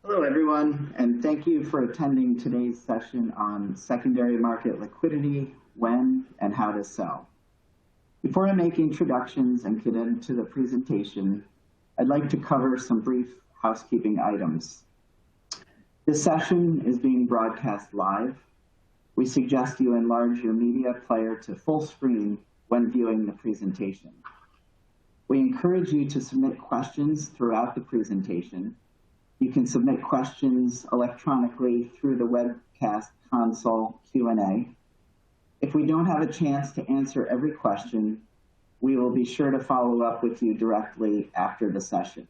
Hello, everyone, and thank you for attending today's session on secondary market liquidity, when and how to sell. Before I make introductions and get into the presentation, I'd like to cover some brief housekeeping items. This session is being broadcast live. We suggest you enlarge your media player to full screen when viewing the presentation. We encourage you to submit questions throughout the presentation. You can submit questions electronically through the webcast console Q&A. If we don't have a chance to answer every question, we will be sure to follow up with you directly after the session.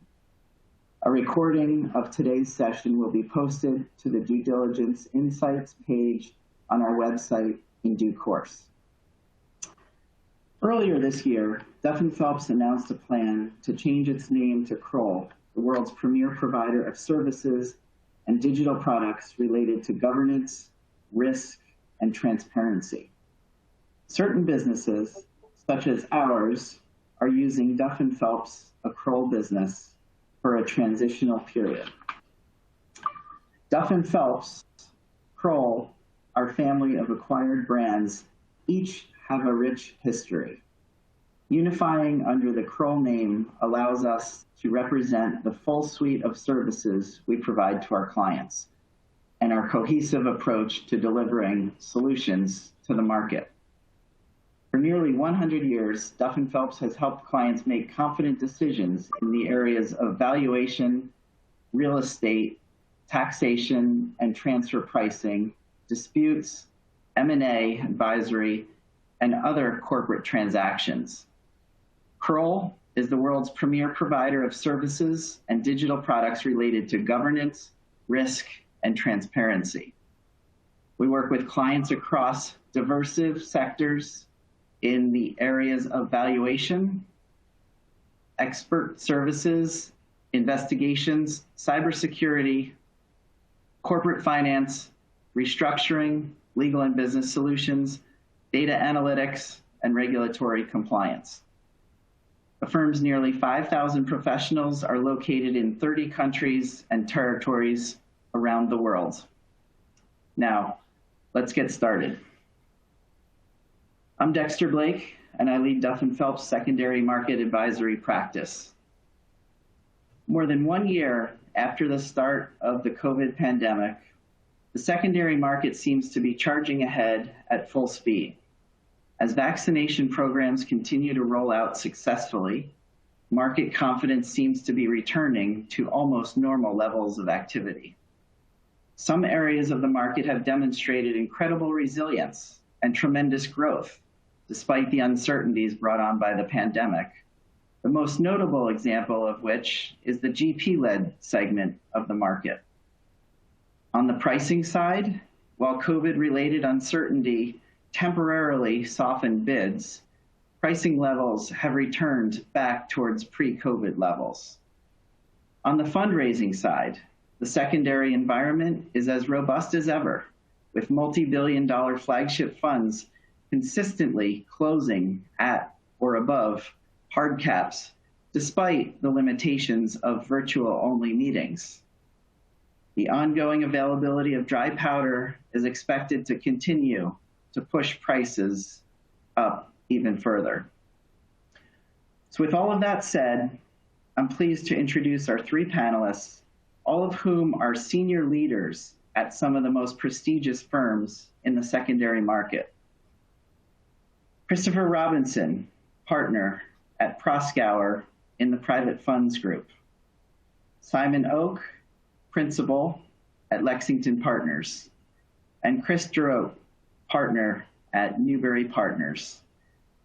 A recording of today's session will be posted to the Due Diligence Insights page on our website in due course. Earlier this year, Duff & Phelps announced a plan to change its name to Kroll, the world's premier provider of services and digital products related to governance, risk, and transparency. Certain businesses, such as ours, are using Duff & Phelps, a Kroll business, for a transitional period. Duff & Phelps, Kroll, our family of acquired brands, each have a rich history. Unifying under the Kroll name allows us to represent the full suite of services we provide to our clients and our cohesive approach to delivering solutions to the market. For nearly 100 years, Duff & Phelps has helped clients make confident decisions in the areas of valuation, real estate, taxation and transfer pricing, disputes, M&A advisory, and other corporate transactions. Kroll is the world's premier provider of services and digital products related to governance, risk, and transparency. We work with clients across diverse sectors in the areas of valuation, expert services, investigations, cybersecurity, corporate finance, restructuring, legal and business solutions, data analytics, and regulatory compliance. The firm's nearly 5,000 professionals are located in 30 countries and territories around the world. Now, let's get started. I'm Dexter Blake, and I lead Duff & Phelps' secondary market advisory practice. More than 1 year after the start of the COVID pandemic, the secondary market seems to be charging ahead at full speed. As vaccination programs continue to roll out successfully, market confidence seems to be returning to almost normal levels of activity. Some areas of the market have demonstrated incredible resilience and tremendous growth, despite the uncertainties brought on by the pandemic, the most notable example of which is the GP-led segment of the market. On the pricing side, while COVID-related uncertainty temporarily softened bids, pricing levels have returned back towards pre-COVID levels. On the fundraising side, the secondary environment is as robust as ever, with multi-billion-dollar flagship funds consistently closing at or above hard caps, despite the limitations of virtual-only meetings. The ongoing availability of dry powder is expected to continue to push prices up even further. So with all of that said, I'm pleased to introduce our three panelists, all of whom are senior leaders at some of the most prestigious firms in the secondary market. Christopher Robinson, partner at Proskauer in the Private Funds Group. Simon Oak, principal at Lexington Partners. And Chris Theroux, partner at Newbury Partners.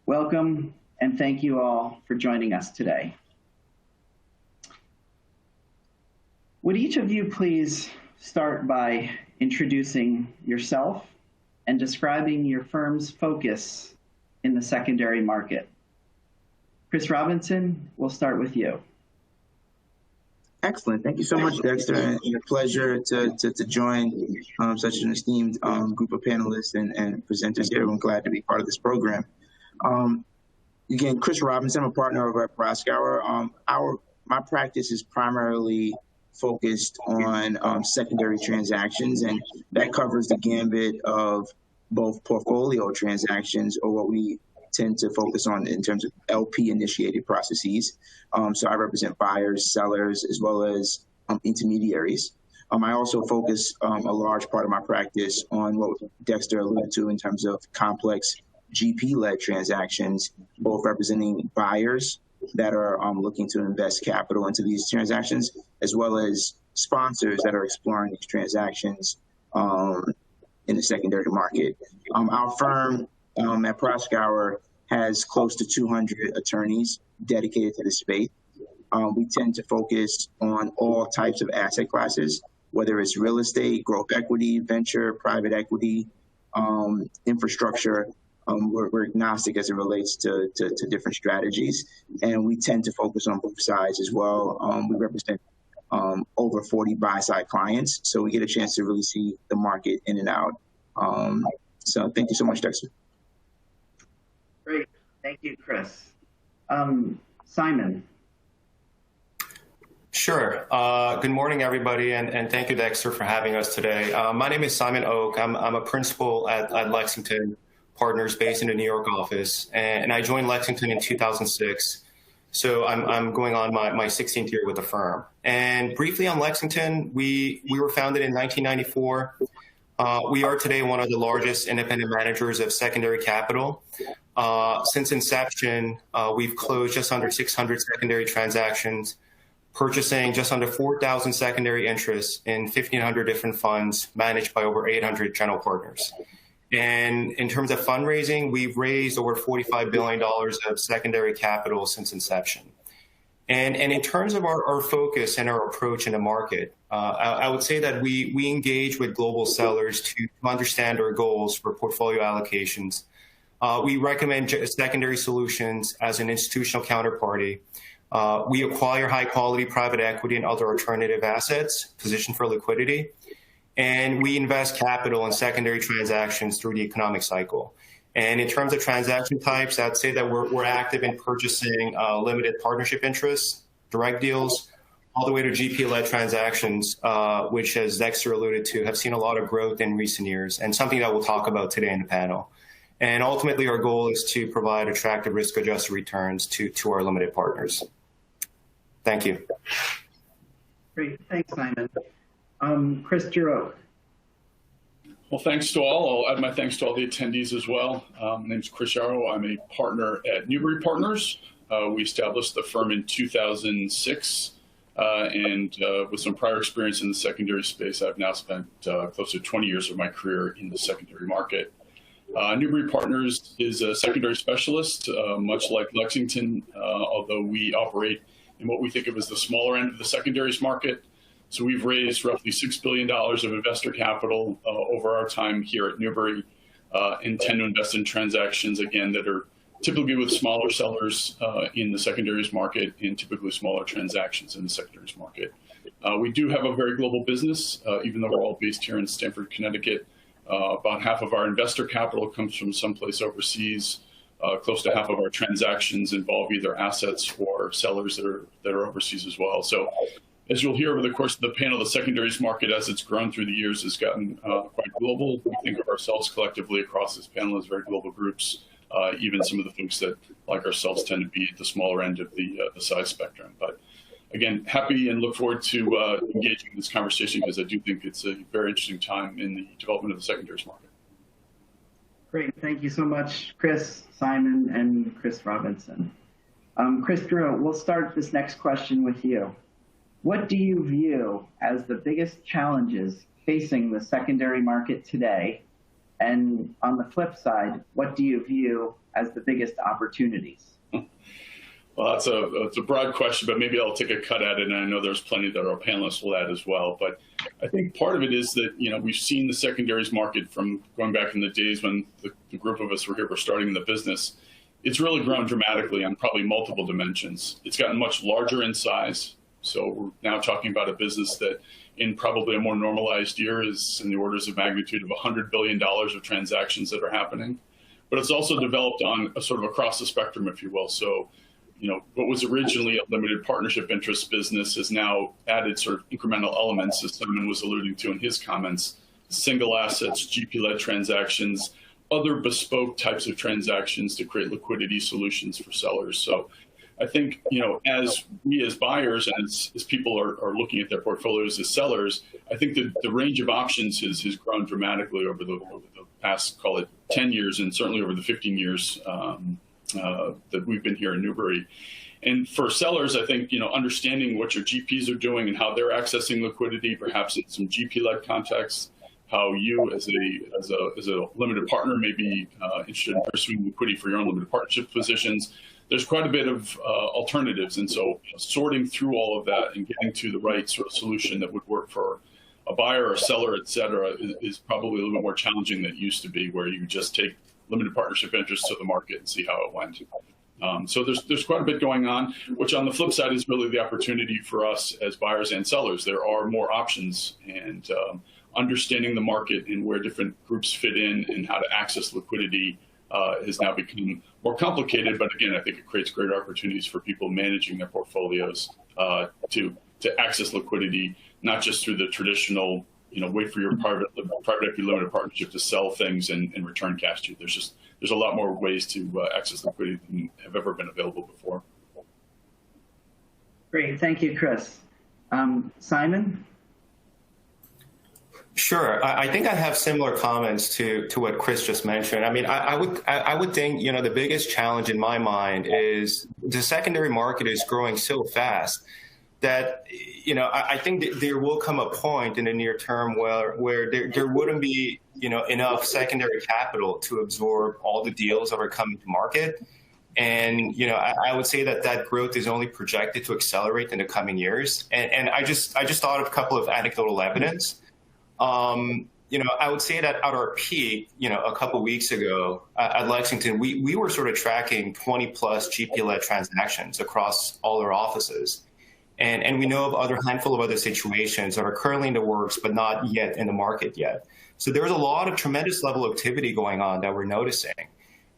Welcome, and thank you all for joining us today. Would each of you please start by introducing yourself and describing your firm's focus in the secondary market? Chris Robinson, we'll start with you. Excellent. Thank you so much, Dexter. And a pleasure to join such an esteemed group of panelists and presenters here. I'm glad to be part of this program. Again, Chris Robinson, I'm a partner over at Proskauer. My practice is primarily focused on secondary transactions, and that covers the gambit of both portfolio transactions, or what we tend to focus on in terms of LP-initiated processes. So I represent buyers, sellers, as well as intermediaries. I also focus a large part of my practice on what Dexter alluded to in terms of complex GP-led transactions, both representing buyers that are looking to invest capital into these transactions, as well as sponsors that are exploring these transactions in the secondary market. Our firm at Proskauer has close to 200 attorneys dedicated to the space. We tend to focus on all types of asset classes, whether it's real estate, growth equity, venture, private equity, infrastructure. We're agnostic as it relates to different strategies, and we tend to focus on both sides as well. We represent over 40 buy-side clients, so we get a chance to really see the market in and out. So thank you so much, Dexter. Great. Thank you, Chris. Simon. Sure. Good morning, everybody, and thank you, Dexter, for having us today. My name is Simon Oak. I'm a principal at Lexington Partners based in the New York office, and I joined Lexington in 2006. So I'm going on my 16th year with the firm. And briefly on Lexington, we were founded in 1994. We are today one of the largest independent managers of secondary capital. Since inception, we've closed just under 600 secondary transactions, purchasing just under 4,000 secondary interests in 1,500 different funds managed by over 800 general partners. And in terms of fundraising, we've raised over $45 billion of secondary capital since inception. And in terms of our focus and our approach in the market, I would say that we engage with global sellers to understand our goals for portfolio allocations. We recommend secondary solutions as an institutional counterparty. We acquire high-quality private equity and other alternative assets positioned for liquidity. And we invest capital in secondary transactions through the economic cycle. And in terms of transaction types, I'd say that we're active in purchasing limited partnership interests, direct deals, all the way to GP-led transactions, which, as Dexter alluded to, have seen a lot of growth in recent years, and something that we'll talk about today in the panel. And ultimately, our goal is to provide attractive risk-adjusted returns to our limited partners. Thank you. Great. Thanks, Simon. Chris Yarrow. Well, thanks to all. I'll add my thanks to all the attendees as well. My name is Chris Yarrow. I'm a partner at Newbury Partners. We established the firm in 2006, and with some prior experience in the secondary space, I've now spent close to 20 years of my career in the secondary market. Newbury Partners is a secondary specialist, much like Lexington, although we operate in what we think of as the smaller end of the secondaries market. So we've raised roughly $6 billion of investor capital over our time here at Newbury, and tend to invest in transactions, again, that are typically with smaller sellers in the secondaries market, and typically smaller transactions in the secondaries market. We do have a very global business, even though we're all based here in Stamford, Connecticut. About half of our investor capital comes from someplace overseas. Close to half of our transactions involve either assets or sellers that are overseas as well. So, as you'll hear over the course of the panel, the secondaries market, as it's grown through the years, has gotten quite global. We think of ourselves collectively across this panel as very global groups, even some of the folks that, like ourselves, tend to be at the smaller end of the size spectrum. But again, happy and look forward to engaging in this conversation, because I do think it's a very interesting time in the development of the secondaries market. Great. Thank you so much, Chris, Simon, and Chris Robertson. Chris Theroux, we'll start this next question with you. What do you view as the biggest challenges facing the secondary market today? And on the flip side, what do you view as the biggest opportunities? Well, it's a broad question, but maybe I'll take a cut at it, and I know there's plenty that our panelists will add as well. But I think part of it is that, we've seen the secondaries market from going back in the days when the group of us were here, were starting in the business. It's really grown dramatically on probably multiple dimensions. It's gotten much larger in size. So we're now talking about a business that in probably a more normalized year is in the orders of magnitude of $100 billion of transactions that are happening. But it's also developed on a sort of across the spectrum, if you will. So, what was originally a limited partnership interest business has now added sort of incremental elements, as Simon was alluding to in his comments, single assets, GP-led transactions, other bespoke types of transactions to create liquidity solutions for sellers. So I think, as we as buyers and as people are looking at their portfolios as sellers, I think the range of options has grown dramatically over the past, call it 10 years, and certainly over the 15 years that we've been here in Newbury. And for sellers, I think, understanding what your GPs are doing and how they're accessing liquidity, perhaps in some GP-led contexts, how you as a limited partner may be interested in pursuing liquidity for your own limited partnership positions. There's quite a bit of alternatives. And so sorting through all of that and getting to the right sort of solution that would work for a buyer or a seller, et cetera, is probably a little bit more challenging than it used to be, where you just take limited partnership interests to the market and see how it went. So there's quite a bit going on, which on the flip side is really the opportunity for us as buyers and sellers. There are more options, and understanding the market and where different groups fit in and how to access liquidity has now become more complicated. But again, I think it creates greater opportunities for people managing their portfolios to access liquidity, not just through the traditional, wait for your private equity limited partnership to sell things and return cash to you. There's a lot more ways to access liquidity than have ever been available before. Great, thank you, Chris. Simon? Sure. I think I have similar comments to what Chris just mentioned. I mean, I would think, the biggest challenge in my mind is the secondary market is growing so fast that, I think that there will come a point in the near term where there wouldn't be, enough secondary capital to absorb all the deals that are coming to market. And, I would say that growth is only projected to accelerate in the coming years. And I just thought of a couple of anecdotal evidence. I would say that at our peak, a couple of weeks ago at Lexington, we were sort of tracking 20 plus GP-led transactions across all our offices. And we know of a handful of other situations that are currently in the works, but not yet in the market yet. So there's a lot of tremendous level of activity going on that we're noticing.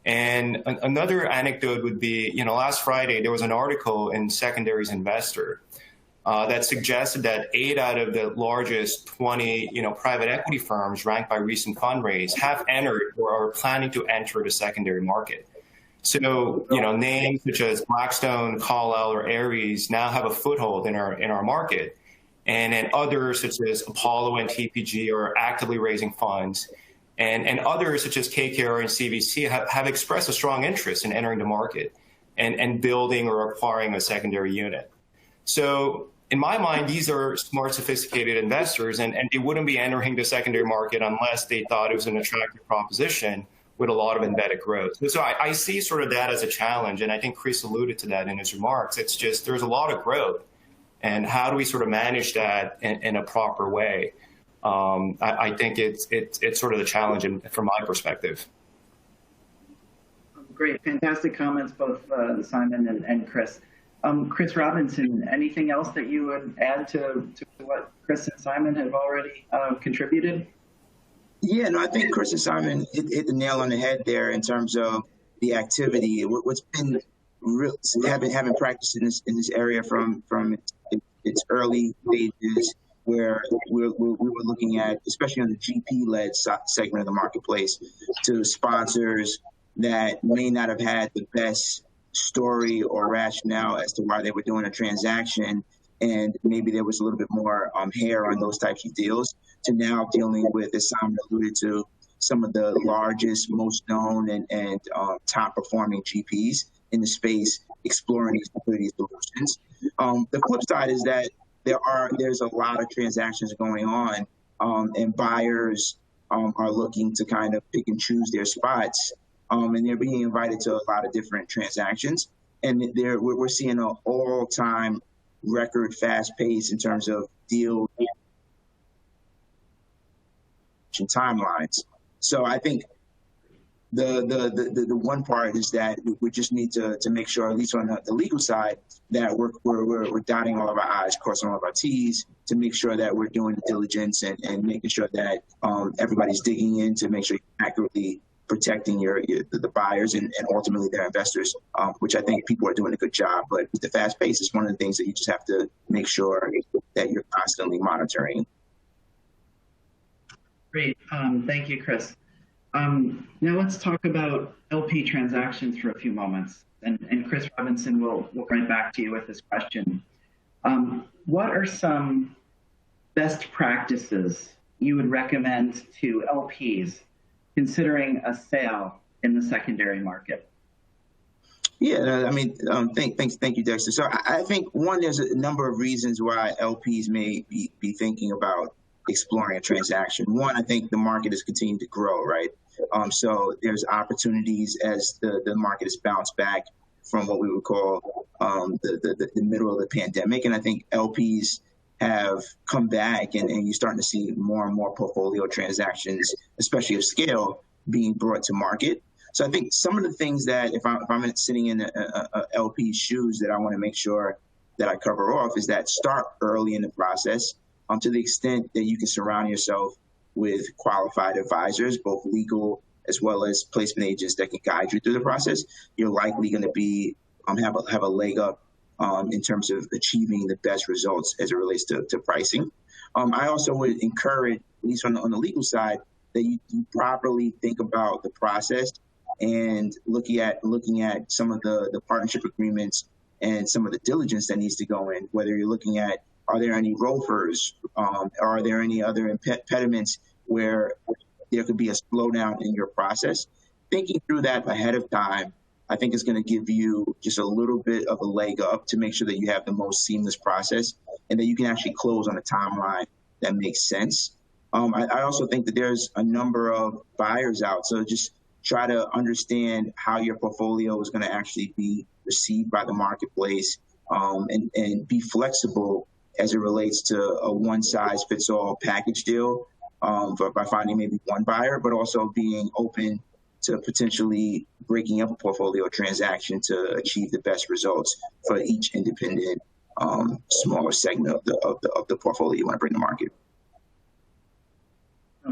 And another anecdote would be, last Friday, there was an article in Secondaries Investor that suggested that 8 out of the largest 20, private equity firms ranked by recent fundraise have entered or are planning to enter the secondary market. So, names such as Blackstone, Carlyle, or Ares now have a foothold in our market, and then others such as Apollo and TPG are actively raising funds, and others such as KKR and CVC have expressed a strong interest in entering the market and building or acquiring a secondary unit. So in my mind, these are smart, sophisticated investors, and they wouldn't be entering the secondary market unless they thought it was an attractive proposition with a lot of embedded growth. So I see sort of that as a challenge, and I think Chris alluded to that in his remarks. It's just there's a lot of growth, and how do we sort of manage that in a proper way? I think it's sort of the challenge from my perspective. Great, fantastic comments, both Simon and Chris. Chris Robinson, anything else that you would add to what Chris and Simon have already contributed? Yeah, no, I think Chris and Simon hit the nail on the head there in terms of the activity. What's been real, having practiced in this area from its early stages, where we were looking at, especially on the GP-led segment of the marketplace, to sponsors that may not have had the best story or rationale as to why they were doing a transaction, and maybe there was a little bit more hair on those types of deals, to now dealing with, as Simon alluded to, some of the largest, most known and top performing GPs in the space exploring these liquidity solutions. The flip side is that there's a lot of transactions going on, and buyers are looking to kind of pick and choose their spots, and they're being invited to a lot of different transactions. And we're seeing an all-time record fast pace in terms of deal timelines. So I think the one part is that we just need to make sure, at least on the legal side, that we're dotting all of our I's, crossing all of our T's, to make sure that we're doing the diligence and making sure that everybody's digging in to make sure you accurately protecting the buyers and ultimately their investors, which I think people are doing a good job. But with the fast pace, it's one of the things that you just have to make sure that you're constantly monitoring. Great. Thank you, Chris. Now let's talk about LP transactions for a few moments. And Chris Robinson will right back to you with this question. What are some best practices you would recommend to LPs considering a sale in the secondary market? Yeah, I mean, thank you, Dexter. So I think, one, there's a number of reasons why LPs may be thinking about exploring a transaction. One, I think the market has continued to grow, right? So there's opportunities as the market has bounced back from what we would call the middle of the pandemic. And I think LPs have come back, and you're starting to see more and more portfolio transactions, especially of scale, being brought to market. So I think some of the things that if I'm sitting in a LP's shoes that I want to make sure that I cover off is that start early in the process, to the extent that you can surround yourself with qualified advisors, both legal as well as placement agents that can guide you through the process. You're likely going to be have a leg up in terms of achieving the best results as it relates to pricing. I also would encourage, at least on the legal side, that you properly think about the process and looking at some of the partnership agreements and some of the diligence that needs to go in, whether you're looking at, are there any ROFRs? Are there any other impediments where there could be a slowdown in your process? Thinking through that ahead of time, I think is going to give you just a little bit of a leg up to make sure that you have the most seamless process and that you can actually close on a timeline that makes sense. I also think that there's a number of buyers out, so just try to understand how your portfolio is going to actually be received by the marketplace, and be flexible as it relates to a one-size-fits-all package deal, by finding maybe one buyer, but also being open to potentially breaking up a portfolio transaction to achieve the best results for each independent smaller segment of the portfolio you want to bring to market.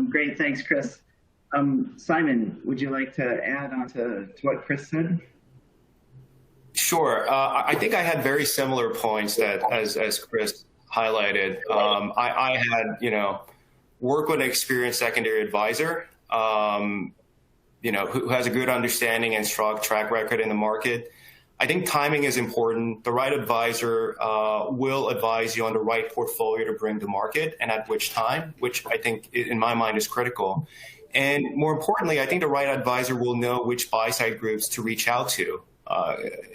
Great, thanks, Chris. Simon, would you like to add on to what Chris said? Sure. I think I had very similar points that as Chris highlighted. I had, work with an experienced secondary advisor, who has a good understanding and strong track record in the market. I think timing is important. The right advisor will advise you on the right portfolio to bring to market and at which time, which I think in my mind is critical. And more importantly, I think the right advisor will know which buy-side groups to reach out to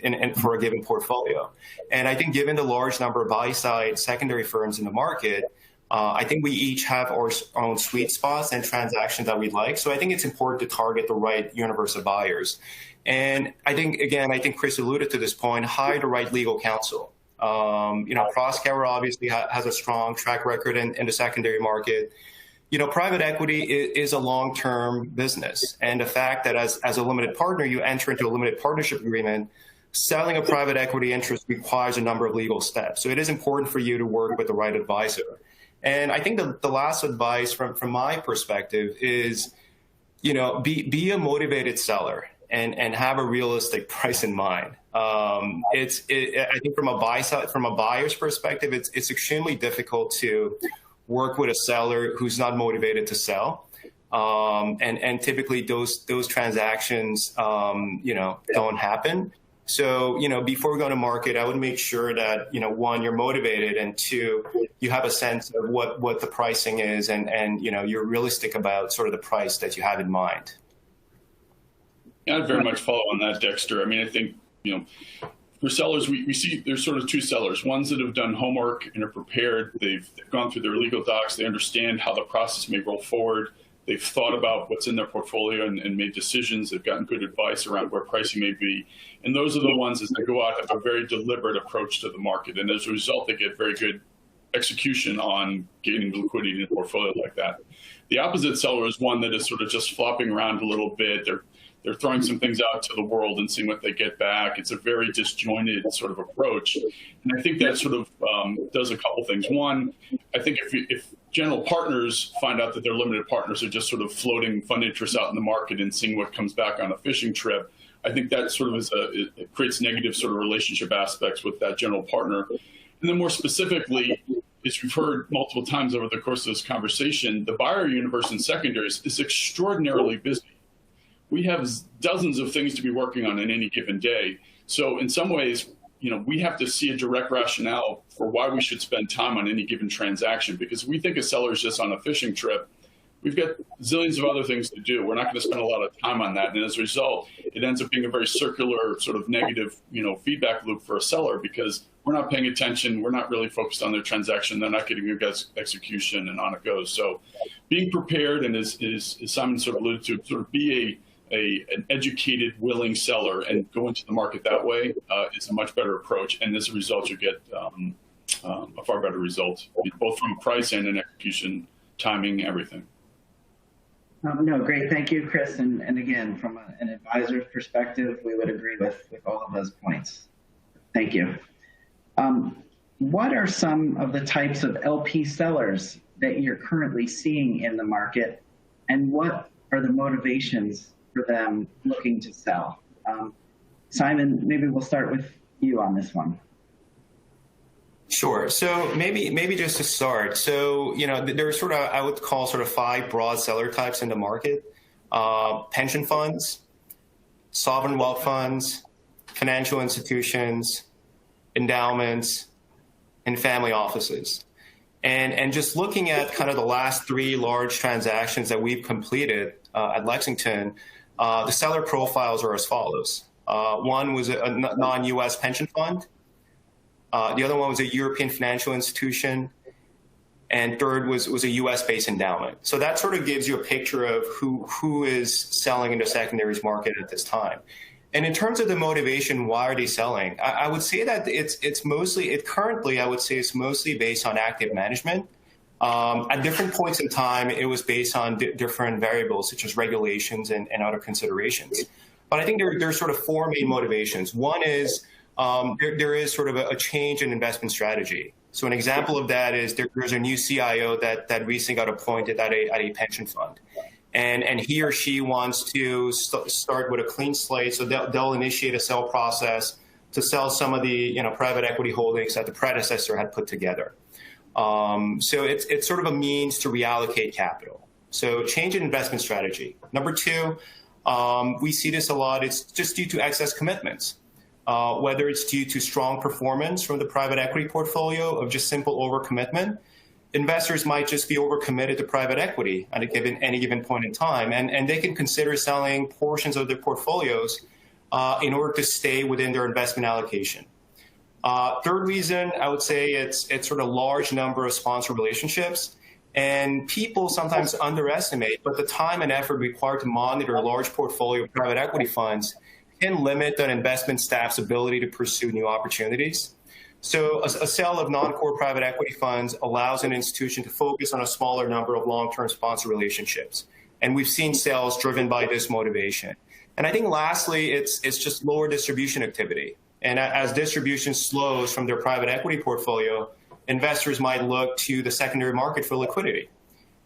and for a given portfolio. And I think given the large number of buy-side secondary firms in the market, I think we each have our own sweet spots and transactions that we like. So I think it's important to target the right universe of buyers. And I think Chris alluded to this point, hire the right legal counsel. Proskauer obviously has a strong track record in the secondary market. Private equity is a long-term business. And the fact that as a limited partner, you enter into a limited partnership agreement, selling a private equity interest requires a number of legal steps. So it is important for you to work with the right advisor. And I think the last advice from my perspective is, be a motivated seller and have a realistic price in mind. I think from a buyer's perspective, it's extremely difficult to work with a seller who's not motivated to sell. And typically those transactions, don't happen. So, before we go to market, I would make sure that, one, you're motivated, and two, you have a sense of what the pricing is, and you're realistic about sort of the price that you have in mind. Yeah, I'd very much follow on that, Dexter. I mean, I think, for sellers, we see there's sort of two sellers, ones that have done homework and are prepared. They've gone through their legal docs. They understand how the process may roll forward. They've thought about what's in their portfolio and made decisions. They've gotten good advice around where pricing may be. And those are the ones, as they go out, have a very deliberate approach to the market. And as a result, they get very good execution on gaining liquidity in a portfolio like that. The opposite seller is one that is sort of just flopping around a little bit. They're throwing some things out to the world and seeing what they get back. It's a very disjointed sort of approach. And I think that sort of does a couple things. One, I think if general partners find out that their limited partners are just sort of floating fund interest out in the market and seeing what comes back on a fishing trip, I think that sort of it creates negative sort of relationship aspects with that general partner. And then more specifically, as we've heard multiple times over the course of this conversation, the buyer universe in secondaries is extraordinarily busy. We have dozens of things to be working on in any given day. So in some ways, we have to see a direct rationale for why we should spend time on any given transaction. Because if we think a seller is just on a fishing trip, we've got zillions of other things to do. We're not going to spend a lot of time on that. And as a result, it ends up being a very circular sort of negative, feedback loop for a seller, because we're not paying attention. We're not really focused on their transaction. They're not getting a good execution, and on it goes. So being prepared, and as Simon sort of alluded to, sort of be an educated, willing seller and go into the market that way is a much better approach. And as a result, you get a far better result, both from price and an execution, timing, everything. No, great. Thank you, Chris. And again, from an advisor's perspective, we would agree with all of those points. Thank you. What are some of the types of LP sellers that you're currently seeing in the market, and what are the motivations for them looking to sell? Simon, maybe we'll start with you on this one. Sure. So maybe just to start. So, there's sort of, I would call sort of 5 broad seller types in the market: pension funds, sovereign wealth funds, financial institutions, endowments, and family offices. And just looking at kind of the last 3 large transactions that we've completed at Lexington, the seller profiles are as follows. One was a non-U.S. pension fund. The other one was a European financial institution. And third was a U.S.-based endowment. So that sort of gives you a picture of who is selling in the secondaries market at this time. And in terms of the motivation, why are they selling? I would say that it's mostly based on active management. At different points in time, it was based on different variables, such as regulations and other considerations. But I think there's sort of 4 main motivations. One is there is sort of a change in investment strategy. So an example of that is there's a new CIO that recently got appointed at a pension fund. And he or she wants to start with a clean slate, so they'll initiate a sell process to sell some of the private equity holdings that the predecessor had put together. So it's sort of a means to reallocate capital. So change in investment strategy. Number 2, we see this a lot. It's just due to excess commitments, whether it's due to strong performance from the private equity portfolio of just simple overcommitment. Investors might just be overcommitted to private equity at any given point in time, and they can consider selling portions of their portfolios in order to stay within their investment allocation. Third reason, I would say it's sort of large number of sponsor relationships, and people sometimes underestimate, but the time and effort required to monitor a large portfolio of private equity funds can limit an investment staff's ability to pursue new opportunities. So a sale of non-core private equity funds allows an institution to focus on a smaller number of long-term sponsor relationships. And we've seen sales driven by this motivation. And I think lastly, it's just lower distribution activity. And as distribution slows from their private equity portfolio, investors might look to the secondary market for liquidity.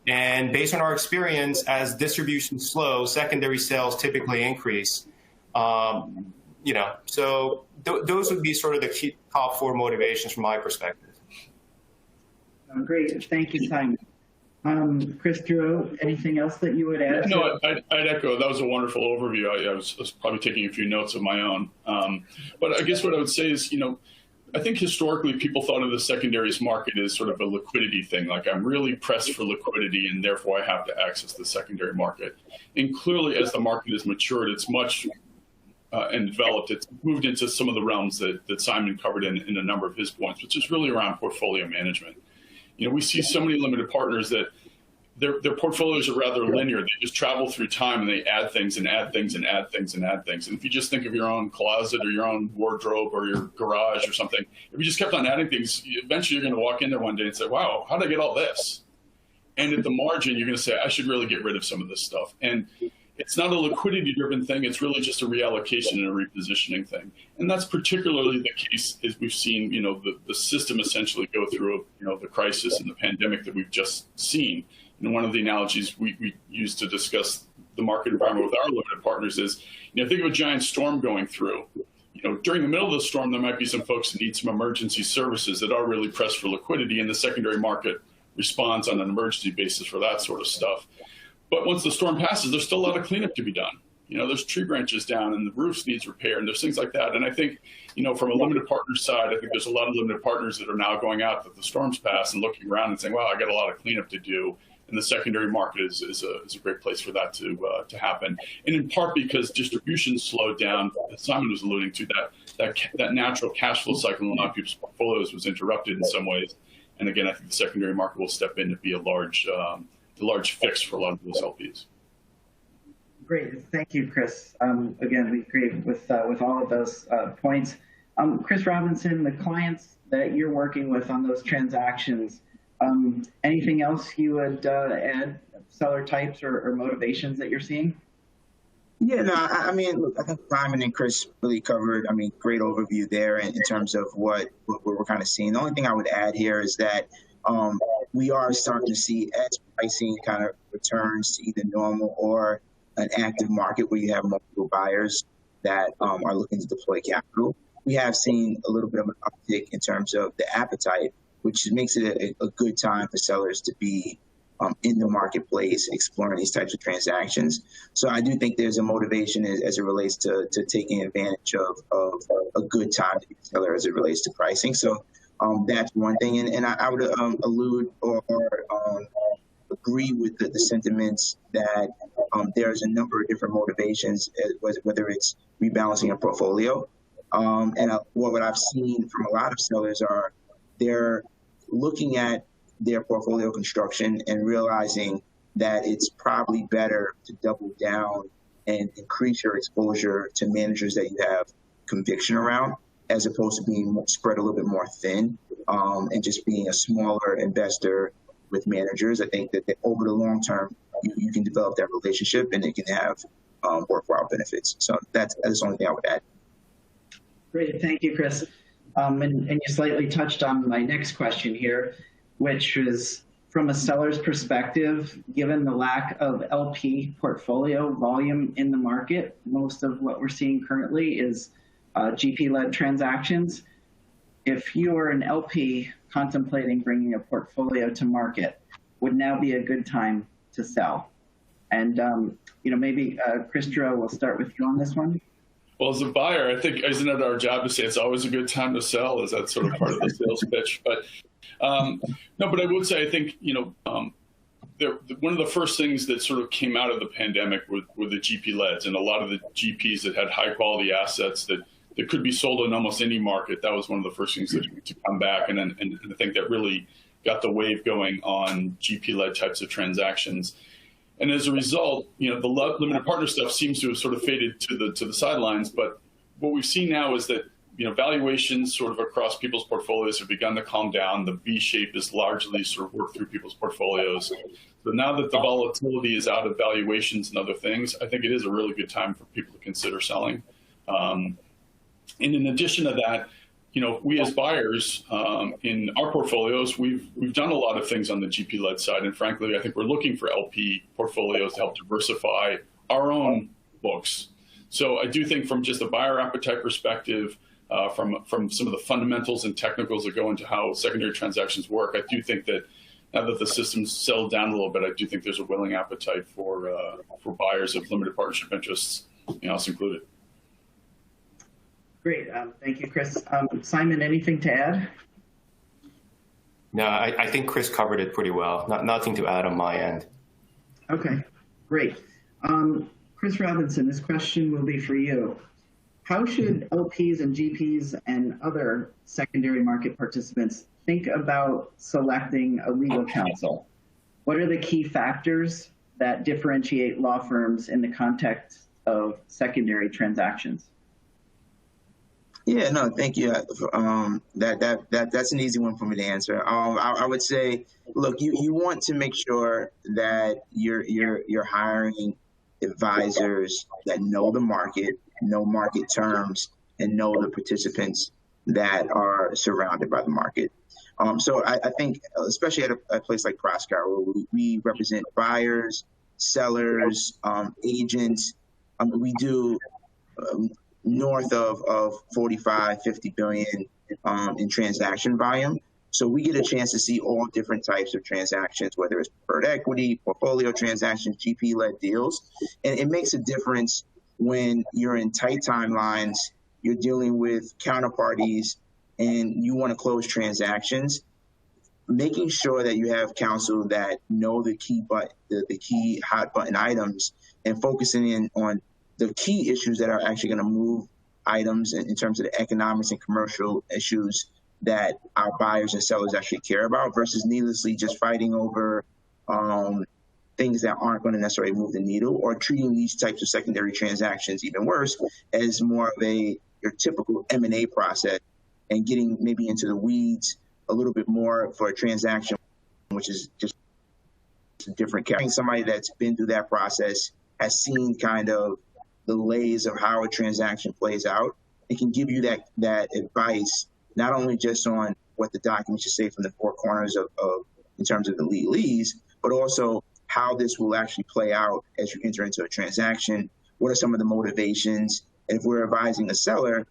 And based on our experience, as distribution slows, secondary sales typically increase. So those would be sort of the key top 4 motivations from my perspective. Great. Thank you, Simon. Chris, Theroux, anything else that you would add? No, I'd echo. That was a wonderful overview. I was probably taking a few notes of my own. But I guess what I would say is, I think historically people thought of the secondaries market as sort of a liquidity thing. Like, I'm really pressed for liquidity and therefore I have to access the secondary market. And clearly, as the market has matured, it's much and developed, it's moved into some of the realms that Simon covered in a number of his points, which is really around portfolio management. We see so many limited partners that their portfolios are rather linear. They just travel through time and they add things and add things and add things and add things. And if you just think of your own closet or your own wardrobe or your garage or something, if you just kept on adding things, eventually you're going to walk in there one day and say, wow, how did I get all this? And at the margin, you're going to say, I should really get rid of some of this stuff. And it's not a liquidity-driven thing. It's really just a reallocation and a repositioning thing. And that's particularly the case as we've seen, the system essentially go through, the crisis and the pandemic that we've just seen. One of the analogies we use to discuss the market environment with our limited partners is, think of a giant storm going through. During the middle of the storm, there might be some folks that need some emergency services that are really pressed for liquidity, and the secondary market responds on an emergency basis for that sort of stuff. But once the storm passes, there's still a lot of cleanup to be done. There's tree branches down and the roofs needs repair and there's things like that. And I think, from a limited partner side, I think there's a lot of limited partners that are now going out that the storms pass and looking around and saying, wow, I got a lot of cleanup to do. And the secondary market is a great place for that to happen. And in part because distribution slowed down, as Simon was alluding to, that natural cash flow cycle in a lot of people's portfolios was interrupted in some ways. And again, I think the secondary market will step in to be a large fix for a lot of those LPs. Great, thank you, Chris. Again, we agree with all of those points. Chris Robinson, the clients that you're working with on those transactions, anything else you would add, seller types or motivations that you're seeing? Yeah, no, I mean, look, I think Simon and Chris really covered, great overview there in terms of what we're kind of seeing. The only thing I would add here is that we are starting to see, as pricing kind of returns to either normal or an active market where you have multiple buyers that are looking to deploy capital, we have seen a little bit of an uptick in terms of the appetite, which makes it a good time for sellers to be in the marketplace exploring these types of transactions. So I do think there's a motivation as it relates to taking advantage of a good time to be a seller as it relates to pricing. So that's one thing. And I would allude or agree with the sentiments that there's a number of different motivations, whether it's rebalancing a portfolio. And what I've seen from a lot of sellers are they're looking at their portfolio construction and realizing that it's probably better to double down and increase your exposure to managers that you have conviction around, as opposed to being spread a little bit more thin and just being a smaller investor with managers. I think that over the long term, you can develop that relationship and it can have worthwhile benefits. So that's the only thing I would add. Great, thank you, Chris. And you slightly touched on my next question here, which is from a seller's perspective, given the lack of LP portfolio volume in the market, most of what we're seeing currently is GP-led transactions. If you are an LP contemplating bringing a portfolio to market, would now be a good time to sell? And maybe Chris Theroux, we'll start with you on this one. Well, as a buyer, I think isn't it our job to say it's always a good time to sell? Is that sort of part of the sales pitch? But no, but I would say I think one of the first things that sort of came out of the pandemic were the GP-leds, and a lot of the GPs that had high quality assets that could be sold in almost any market. That was one of the first things to come back, and I think that really got the wave going on GP-led types of transactions. And as a result, the limited partner stuff seems to have sort of faded to the sidelines. But what we've seen now is that valuations sort of across people's portfolios have begun to calm down. The V shape is largely sort of worked through people's portfolios. So now that the volatility is out of valuations and other things, I think it is a really good time for people to consider selling. And in addition to that, we as buyers in our portfolios, we've done a lot of things on the GP-led side. And frankly, I think we're looking for LP portfolios to help diversify our own books. So I do think from just a buyer appetite perspective, from some of the fundamentals and technicals that go into how secondary transactions work, I do think that now that the system's settled down a little bit, I do think there's a willing appetite for buyers of limited partnership interests, us included. Great. Thank you, Chris. Simon, anything to add? No, I think Chris covered it pretty well. Nothing to add on my end. Okay, great. Chris Robinson, this question will be for you. How should LPs and GPs and other secondary market participants think about selecting a legal counsel? What are the key factors that differentiate law firms in the context of secondary transactions? Yeah, no, thank you. That's an easy one for me to answer. I would say, look, you want to make sure that you're hiring advisors that know the market, know market terms, and know the participants that are surrounded by the market. So I think, especially at a place like Proscar, where we represent buyers, sellers, agents, we do north of 45, 50 billion in transaction volume. So we get a chance to see all different types of transactions, whether it's preferred equity, portfolio transactions, GP-led deals. And it makes a difference when you're in tight timelines, you're dealing with counterparties, and you want to close transactions. Making sure that you have counsel that know the key hot button items, and focusing in on the key issues that are actually going to move items in terms of the economics and commercial issues that our buyers and sellers actually care about, versus needlessly just fighting over things that aren't going to necessarily move the needle, or treating these types of secondary transactions, even worse, as more of your typical M&A process, and getting maybe into the weeds a little bit more for a transaction, which is just a different carrying. Somebody that's been through that process, has seen kind of the lays of how a transaction plays out, and can give you that advice, not only just on what the documents should say from the four corners of in terms of the legalese, but also how this will actually play out as you enter into a transaction. What are some of the motivations? And if we're advising a seller,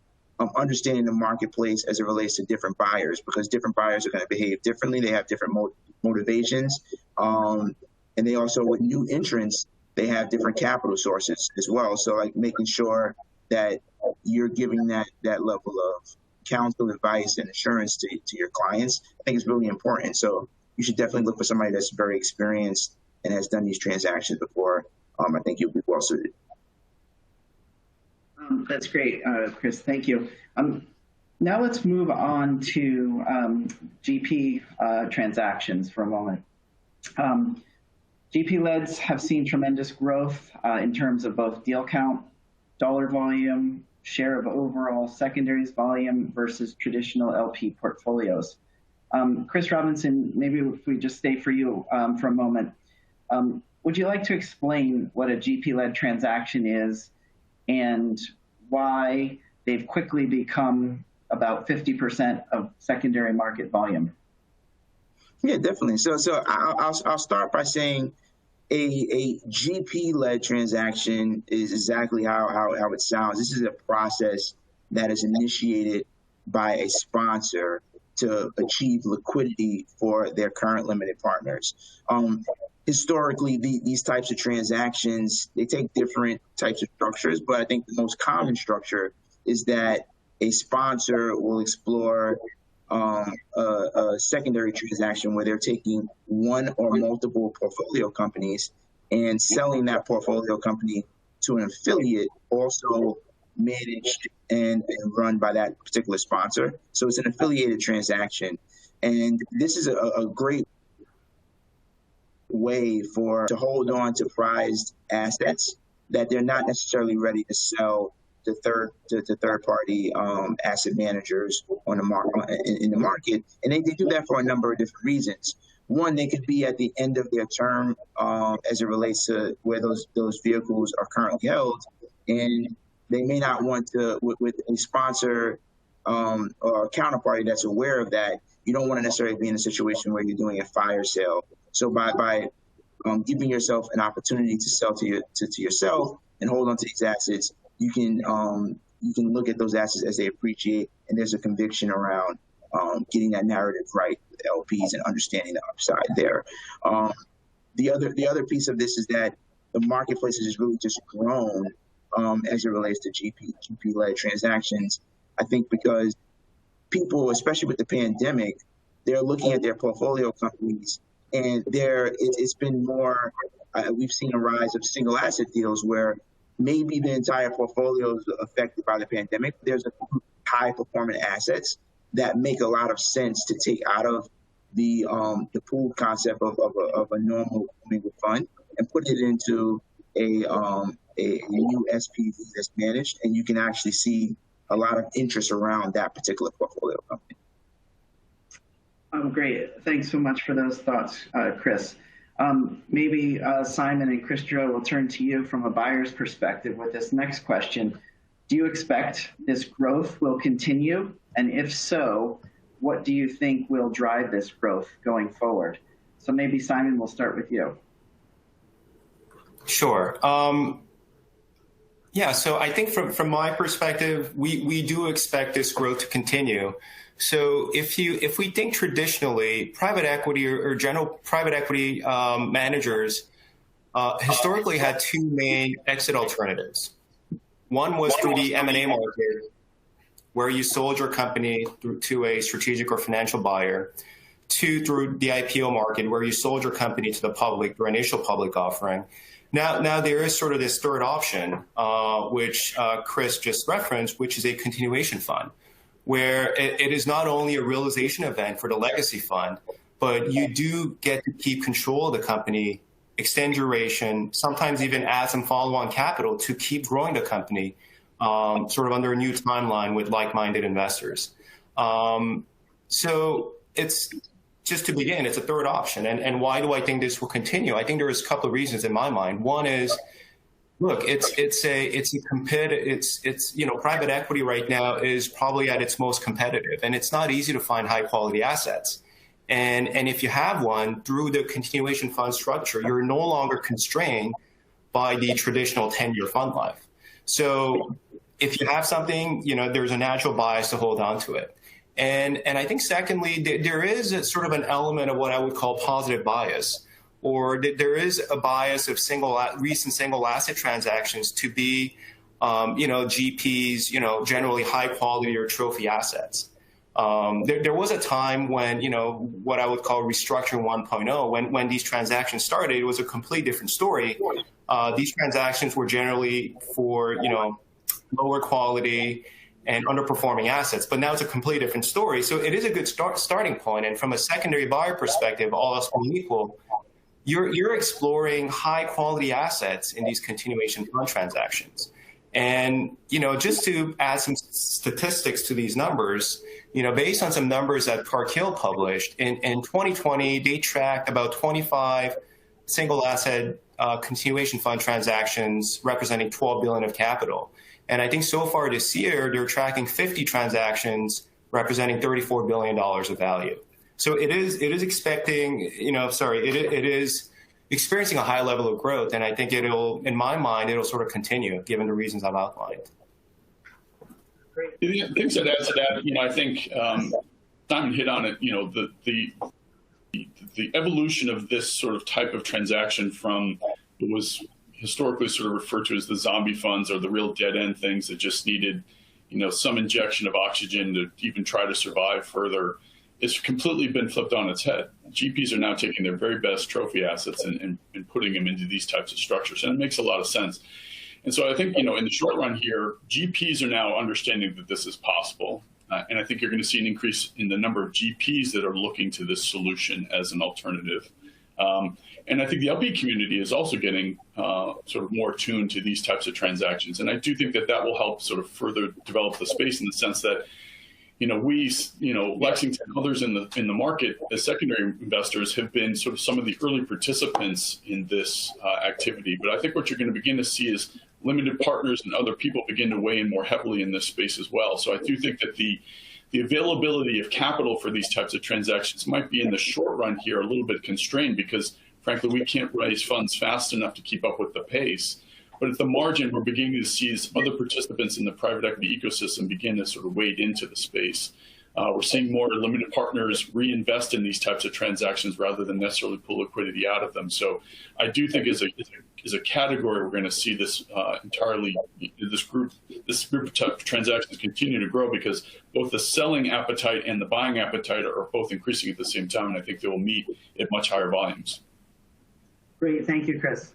understanding the marketplace as it relates to different buyers, because different buyers are going to behave differently. They have different motivations. And they also, with new entrants, they have different capital sources as well. So like making sure that you're giving that level of counsel, advice, and assurance to your clients, I think is really important. So you should definitely look for somebody that's very experienced and has done these transactions before. I think you'll be well suited. That's great, Chris. Thank you. Now let's move on to GP transactions for a moment. GP-leds have seen tremendous growth in terms of both deal count, dollar volume, share of overall secondaries volume versus traditional LP portfolios. Chris Robinson, maybe if we just stay for you for a moment, would you like to explain what a GP-led transaction is and why they've quickly become about 50% of secondary market volume? Yeah, definitely. So I'll start by saying a GP-led transaction is exactly how it sounds. This is a process that is initiated by a sponsor to achieve liquidity for their current limited partners. Historically, these types of transactions, they take different types of structures, but I think the most common structure is that a sponsor will explore a secondary transaction where they're taking one or multiple portfolio companies and selling that portfolio company to an affiliate also managed and run by that particular sponsor. So it's an affiliated transaction. And this is a great way to hold on to prized assets that they're not necessarily ready to sell to third party asset managers on in the market, and they do that for a number of different reasons. One, they could be at the end of their term as it relates to where those vehicles are currently held, and they may not want to with a sponsor or a counterparty that's aware of that. You don't want to necessarily be in a situation where you're doing a fire sale. So by giving yourself an opportunity to sell to yourself and hold on to these assets, you can look at those assets as they appreciate, and there's a conviction around getting that narrative right with LPs and understanding the upside there. The other piece of this is that the marketplace has really just grown as it relates to GP-led transactions. I think because people, especially with the pandemic, they're looking at their portfolio companies, and it's been more. We've seen a rise of single asset deals where maybe the entire portfolio is affected by the pandemic. There's a high performing assets that make a lot of sense to take out of the pooled concept of a normal commingled fund and put it into a new SPV that's managed, and you can actually see a lot of interest around that particular portfolio company. Great. Thanks so much for those thoughts, Chris. Maybe Simon and Christopher will turn to you from a buyer's perspective with this next question. Do you expect this growth will continue? And if so, what do you think will drive this growth going forward? So maybe Simon, we'll start with you. Sure. Yeah, so I think from my perspective, we do expect this growth to continue. So if we think traditionally, private equity or general private equity managers historically had two main exit alternatives. One was through the M&A market, where you sold your company to a strategic or financial buyer. Two, through the IPO market, where you sold your company to the public through initial public offering. Now there is sort of this third option, which Chris just referenced, which is a continuation fund, where it is not only a realization event for the legacy fund, but you do get to keep control of the company, extend duration, sometimes even add some follow-on capital to keep growing the company, sort of under a new timeline with like-minded investors. So it's just to begin, it's a third option. And why do I think this will continue? I think there's a couple of reasons in my mind. One is, look, private equity right now is probably at its most competitive, and it's not easy to find high quality assets. And if you have one through the continuation fund structure, you're no longer constrained by the traditional 10-year fund life. So if you have something, there's a natural bias to hold on to it. And I think secondly, there is sort of an element of what I would call positive bias, or there is a bias of recent single asset transactions to be, GPs, generally high quality or trophy assets. There was a time when, what I would call restructuring 1.0, when these transactions started, it was a completely different story. These transactions were generally for, lower quality and underperforming assets, but now it's a completely different story. So it is a good starting point. And from a secondary buyer perspective, all else being equal, you're exploring high quality assets in these continuation fund transactions. And, just to add some statistics to these numbers, based on some numbers that Park Hill published, in 2020, they tracked about 25 single asset continuation fund transactions representing $12 billion of capital. And I think so far this year, they're tracking 50 transactions representing $34 billion of value. So it is expecting, it is experiencing a high level of growth. And I think in my mind, it'll sort of continue given the reasons I've outlined. The things I'd add to that, I think Simon hit on it, the evolution of this sort of type of transaction from what was historically sort of referred to as the zombie funds, or the real dead end things that just needed, some injection of oxygen to even try to survive further. It's completely been flipped on its head. GPs are now taking their very best trophy assets and putting them into these types of structures. And it makes a lot of sense. And so I think, in the short run here, GPs are now understanding that this is possible. And I think you're going to see an increase in the number of GPs that are looking to this solution as an alternative. And I think the LP community is also getting sort of more attuned to these types of transactions. And I do think that will help sort of further develop the space, in the sense that, Lexington and others in the market as secondary investors have been sort of some of the early participants in this activity. But I think what you're going to begin to see is limited partners and other people begin to weigh in more heavily in this space as well. So I do think that the availability of capital for these types of transactions might be, in the short run here, a little bit constrained, because frankly, we can't raise funds fast enough to keep up with the pace. But at the margin, we're beginning to see other participants in the private equity ecosystem begin to sort of wade into the space. We're seeing more limited partners reinvest in these types of transactions rather than necessarily pull liquidity out of them. So I do think as a category, we're going to see this this group of transactions continue to grow, because both the selling appetite and the buying appetite are both increasing at the same time. And I think they will meet at much higher volumes. Great. Thank you, Chris.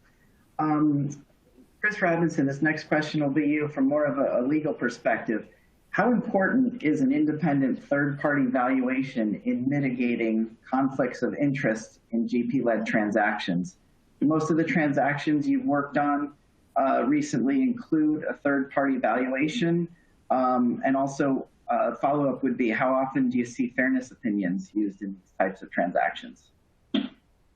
Chris Robinson, this next question will be you from more of a legal perspective. How important is an independent third-party valuation in mitigating conflicts of interest in GP-led transactions? Most of the transactions you've worked on recently include a third-party valuation. And also, a follow-up would be, how often do you see fairness opinions used in these types of transactions?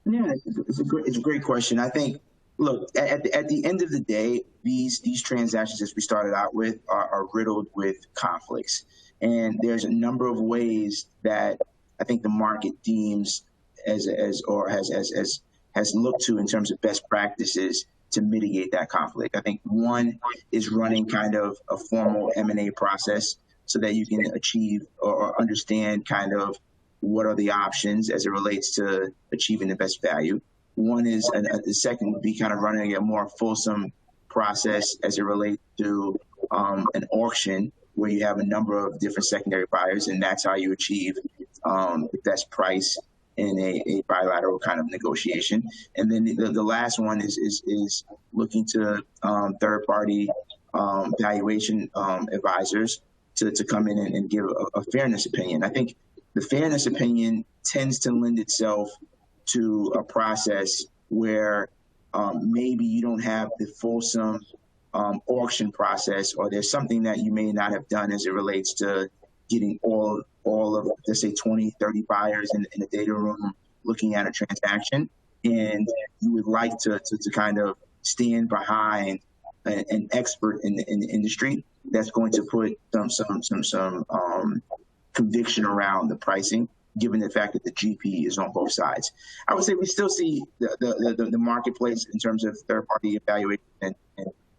Yeah, it's a great question. I think, look, at the end of the day, these transactions, as we started out with, are riddled with conflicts, and there's a number of ways that I think the market deems or has looked to in terms of best practices to mitigate that conflict. I think one is running kind of a formal M&A process so that you can achieve or understand kind of what are the options as it relates to achieving the best value. One is, the second would be kind of running a more fulsome process as it relates to an auction where you have a number of different secondary buyers, and that's how you achieve the best price in a bilateral kind of negotiation. And then the last one is looking to third-party valuation advisors to come in and give a fairness opinion. I think the fairness opinion tends to lend itself to a process where maybe you don't have the fulsome auction process, or there's something that you may not have done as it relates to getting all of, let's say, 20, 30 buyers in a data room looking at a transaction. And you would like to kind of stand behind an expert in the industry that's going to put some conviction around the pricing, given the fact that the GP is on both sides. I would say we still see the marketplace in terms of third-party evaluation and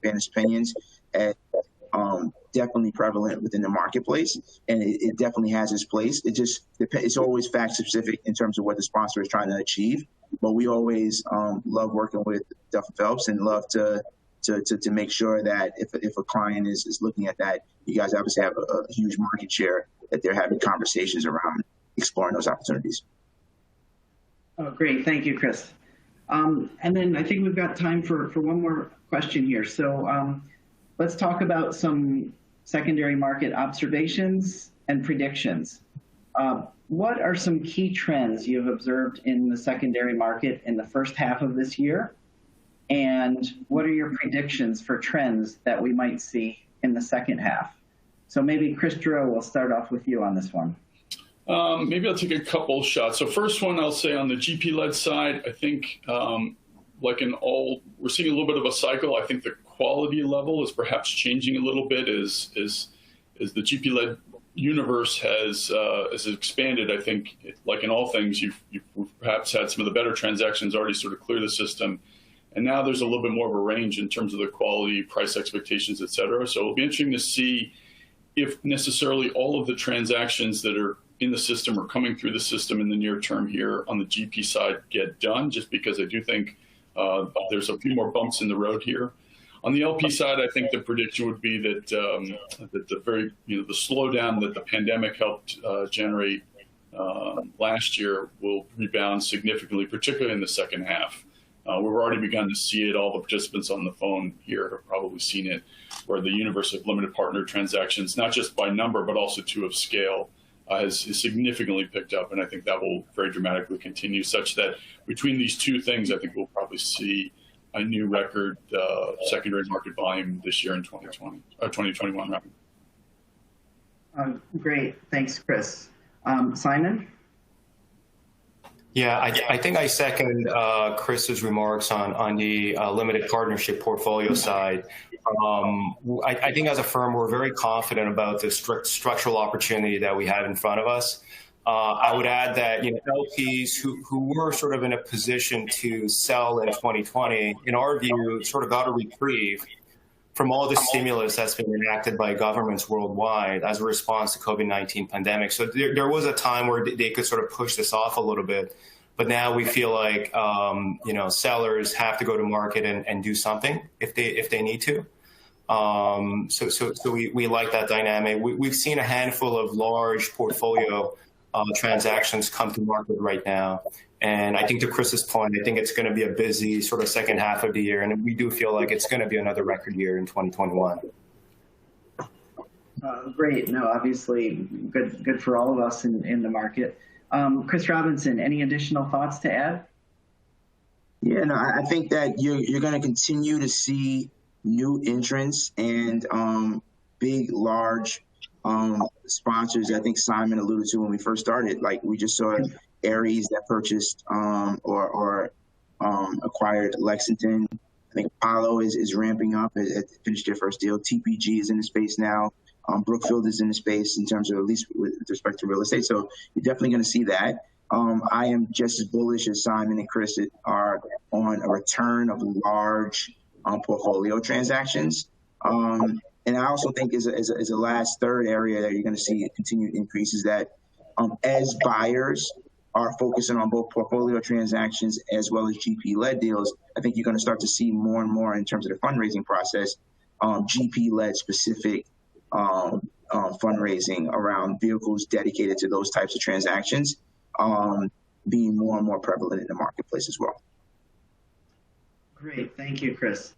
fairness opinions as definitely prevalent within the marketplace, and it definitely has its place. It's always fact-specific in terms of what the sponsor is trying to achieve, but we always love working with Duff & Phelps and love to make sure that if a client is looking at that, you guys obviously have a huge market share that they're having conversations around exploring those opportunities. Oh, great. Thank you, Chris. And then I think we've got time for one more question here. So let's talk about some secondary market observations and predictions. What are some key trends you've observed in the secondary market in the first half of this year? And what are your predictions for trends that we might see in the second half? So maybe Chris Theroux, we'll start off with you on this one. Maybe I'll take a couple shots. So first one, I'll say on the GP-led side, I think like in all, we're seeing a little bit of a cycle. I think the quality level is perhaps changing a little bit as the GP-led universe has expanded. I think, like in all things, you've perhaps had some of the better transactions already sort of clear the system. And now there's a little bit more of a range in terms of the quality, price expectations, et cetera. So it'll be interesting to see if necessarily all of the transactions that are in the system or coming through the system in the near term here on the GP side get done, just because I do think there's a few more bumps in the road here. On the LP side, I think the prediction would be that the slowdown that the pandemic helped generate last year will rebound significantly, particularly in the second half. We've already begun to see it. All the participants on the phone here have probably seen it, where the universe of limited partner transactions, not just by number, but also of scale, has significantly picked up. And I think that will very dramatically continue, such that between these two things, I think we'll probably see a new record secondary market volume this year in 2021. Rather. Great. Thanks, Chris. Simon? Yeah, I think I second Chris's remarks on the limited partnership portfolio side. I think as a firm, we're very confident about the structural opportunity that we have in front of us. I would add that LPs who were sort of in a position to sell in 2020, in our view, sort of got a reprieve from all the stimulus that's been enacted by governments worldwide as a response to COVID-19 pandemic. So there was a time where they could sort of push this off a little bit, but now we feel like sellers have to go to market and do something if they need to. So we like that dynamic. We've seen a handful of large portfolio transactions come to market right now. And I think to Chris's point, I think it's going to be a busy sort of second half of the year. And we do feel like it's going to be another record year in 2021. Great. No, obviously good for all of us in the market. Chris Robinson, any additional thoughts to add? Yeah, no, I think that you're going to continue to see new entrants and big, large sponsors. I think Simon alluded to when we first started. Like we just saw Ares that purchased or acquired Lexington. I think Apollo is ramping up, it finished their first deal. TPG is in the space now. Brookfield is in the space in terms of, at least with respect to real estate. So you're definitely going to see that. I am just as bullish as Simon and Chris are on a return of large portfolio transactions. And I also think as a last third area that you're going to see continued increases, that as buyers are focusing on both portfolio transactions as well as GP-led deals, I think you're going to start to see more and more in terms of the fundraising process, GP-led specific fundraising around vehicles dedicated to those types of transactions being more and more prevalent in the marketplace as well. Great, thank you, Chris.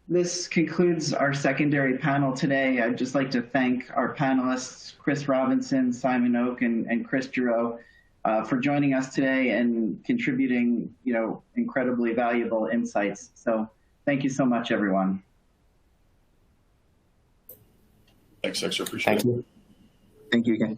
This concludes our secondary panel today. I'd just like to thank our panelists, Chris Robinson, Simon Oak, and Chris Yarrow, for joining us today and contributing, incredibly valuable insights. So thank you so much, everyone. Thanks, Dexter. Appreciate it. Thank you again.